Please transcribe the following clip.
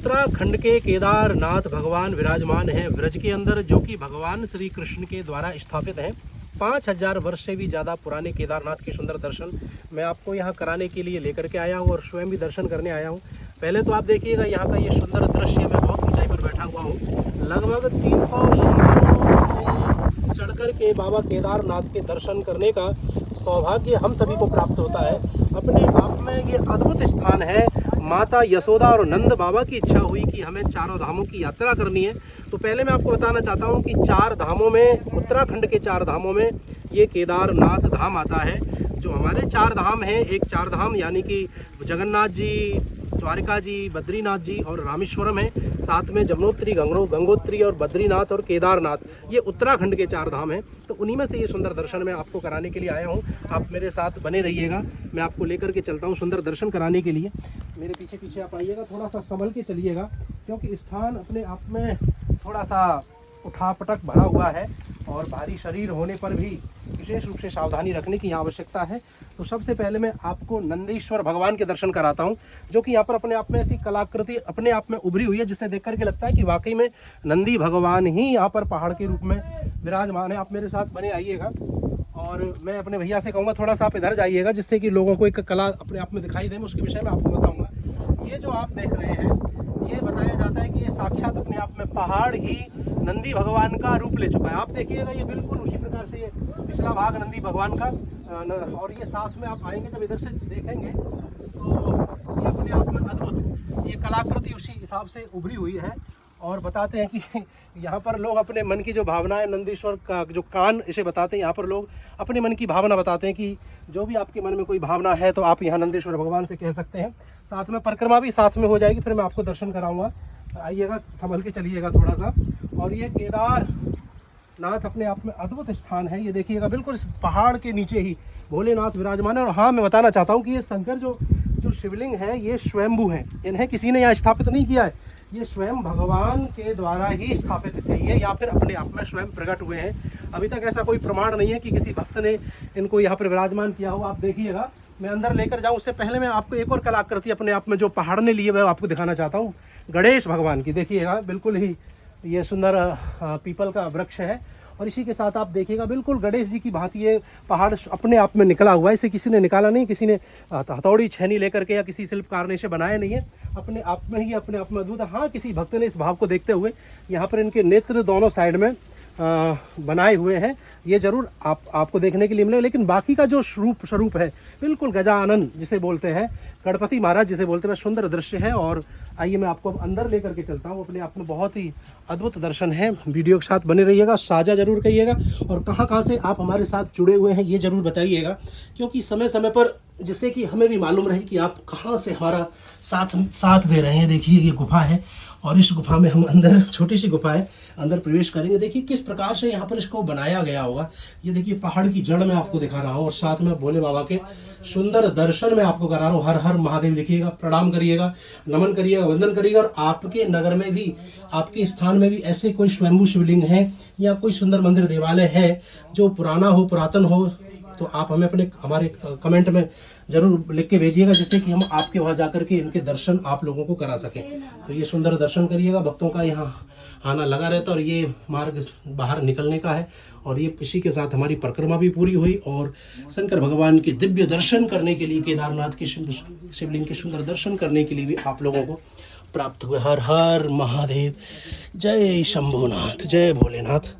उत्तराखंड के केदारनाथ भगवान विराजमान हैं व्रज के अंदर, जो कि भगवान श्री कृष्ण के द्वारा स्थापित हैं। 5000 वर्ष से भी ज़्यादा पुराने केदारनाथ के सुंदर दर्शन मैं आपको यहाँ कराने के लिए लेकर के आया हूँ और स्वयं भी दर्शन करने आया हूँ। पहले तो आप देखिएगा यहाँ का ये सुंदर दृश्य। मैं बहुत ऊंचाई पर बैठा हुआ हूँ, लगभग 300 सीढ़ियों से चढ़कर के बाबा केदारनाथ के दर्शन करने का सौभाग्य हम सभी को प्राप्त होता है। अपने आप में ये अद्भुत स्थान है। माता यशोदा और नंद बाबा की इच्छा हुई कि हमें चारों धामों की यात्रा करनी है। तो पहले मैं आपको बताना चाहता हूँ कि 4 धामों में, उत्तराखंड के 4 धामों में ये केदारनाथ धाम आता है। जो हमारे 4 धाम हैं, एक 4 धाम यानी कि जगन्नाथ जी, द्वारिका जी, बद्रीनाथ जी और रामेश्वरम है। साथ में जमुनोत्री, गंगोत्री और बद्रीनाथ और केदारनाथ, ये उत्तराखंड के 4 धाम हैं। तो उन्हीं में से ये सुंदर दर्शन मैं आपको कराने के लिए आया हूँ। आप मेरे साथ बने रहिएगा, मैं आपको लेकर के चलता हूँ सुंदर दर्शन कराने के लिए। मेरे पीछे पीछे आप आइएगा, थोड़ा सा संभल के चलिएगा, क्योंकि स्थान अपने आप में थोड़ा सा उठापटक भरा हुआ है और भारी शरीर होने पर भी विशेष रूप से सावधानी रखने की आवश्यकता है। तो सबसे पहले मैं आपको नंदीश्वर भगवान के दर्शन कराता हूं, जो कि यहाँ पर अपने आप में ऐसी कलाकृति अपने आप में उभरी हुई है, जिसे देख करके लगता है कि वाकई में नंदी भगवान ही यहाँ पर पहाड़ के रूप में विराजमान है। आप मेरे साथ बने आइएगा और मैं अपने भैया से कहूँगा थोड़ा सा आप इधर जाइएगा, जिससे कि लोगों को एक कला अपने आप में दिखाई दे। मैं उसके विषय में आपको बताऊँगा। ये जो आप देख रहे हैं, ये बताया जाता है कि ये साक्षात अपने आप में पहाड़ ही नंदी भगवान का रूप ले चुका है। आप देखिएगा, ये बिल्कुल उसी प्रकार से ये पिछला भाग नंदी भगवान का, और ये साथ में आप आएंगे जब इधर से देखेंगे तो ये अपने आप में अद्भुत, ये कलाकृति उसी हिसाब से उभरी हुई है। और बताते हैं कि यहाँ पर लोग अपने मन की जो भावनाएं, नंदीश्वर का जो कान इसे बताते हैं, यहाँ पर लोग अपने मन की भावना बताते हैं कि जो भी आपके मन में कोई भावना है तो आप यहाँ नंदीश्वर भगवान से कह सकते हैं। साथ में परिक्रमा भी साथ में हो जाएगी, फिर मैं आपको दर्शन कराऊंगा। आइएगा, संभल के चलिएगा थोड़ा सा। और ये केदारनाथ अपने आप में अद्भुत स्थान है। ये देखिएगा, बिल्कुल इस पहाड़ के नीचे ही भोलेनाथ विराजमान है। और हाँ, मैं बताना चाहता हूँ कि ये शंकर जो शिवलिंग है, ये स्वयंभू हैं, इन्हें किसी ने यहाँ स्थापित नहीं किया है। ये स्वयं भगवान के द्वारा ही स्थापित है ये, या फिर अपने आप में स्वयं प्रकट हुए हैं। अभी तक ऐसा कोई प्रमाण नहीं है कि किसी भक्त ने इनको यहाँ पर विराजमान किया हो। आप देखिएगा, मैं अंदर लेकर जाऊँ उससे पहले मैं आपको एक और कलाकृति अपने आप में जो पहाड़ ने लिए वह आपको दिखाना चाहता हूँ, गणेश भगवान की। देखिएगा, बिल्कुल ही ये सुंदर पीपल का वृक्ष है। और इसी के साथ आप देखिएगा, बिल्कुल गणेश जी की भांति ये पहाड़ अपने आप में निकला हुआ है। इसे किसी ने निकाला नहीं, किसी ने हथौड़ी छेनी लेकर के या किसी शिल्पकार ने इसे बनाया नहीं है। अपने आप में ही अपने आप में अद्भुत है। हाँ, किसी भक्त ने इस भाव को देखते हुए यहाँ पर इनके नेत्र दोनों साइड में बनाए हुए हैं, ये जरूर आपको देखने के लिए मिलेगा। लेकिन बाकी का जो स्वरूप है, बिल्कुल गजानन जिसे बोलते हैं, गणपति महाराज जिसे बोलते हैं, सुंदर दृश्य है। और आइए मैं आपको अंदर लेकर के चलता हूँ। अपने आप में बहुत ही अद्भुत दर्शन है। वीडियो के साथ बने रहिएगा, साझा जरूर करिएगा, और कहाँ कहाँ से आप हमारे साथ जुड़े हुए हैं ये जरूर बताइएगा, क्योंकि समय समय पर जिससे कि हमें भी मालूम रहे कि आप कहाँ से हमारा साथ दे रहे हैं। देखिए, ये गुफा है और इस गुफा में हम अंदर, छोटी सी गुफा है, अंदर प्रवेश करेंगे। देखिए किस प्रकार से यहाँ पर इसको बनाया गया होगा। ये देखिए, पहाड़ की जड़ में आपको दिखा रहा हूँ और साथ में भोले बाबा के सुंदर दर्शन में आपको करा रहा हूँ। हर हर महादेव लिखिएगा, प्रणाम करिएगा, नमन करिएगा, वंदन करिएगा। और आपके नगर में भी, आपके स्थान में भी ऐसे कोई स्वयंभू शिवलिंग है या कोई सुंदर मंदिर देवालय है जो पुराना हो, पुरातन हो, तो आप हमें हमारे कमेंट में जरूर लिख के भेजिएगा, जिससे कि हम आपके वहाँ जाकर के इनके दर्शन आप लोगों को करा सकें। तो ये सुंदर दर्शन करिएगा। भक्तों का यहाँ आना लगा रहता है और ये मार्ग बाहर निकलने का है। और ये इसी के साथ हमारी परिक्रमा भी पूरी हुई और शंकर भगवान के दिव्य दर्शन करने के लिए, केदारनाथ के शिवलिंग के सुंदर दर्शन करने के लिए भी आप लोगों को प्राप्त हुए। हर हर महादेव, जय शंभुनाथ, जय भोलेनाथ।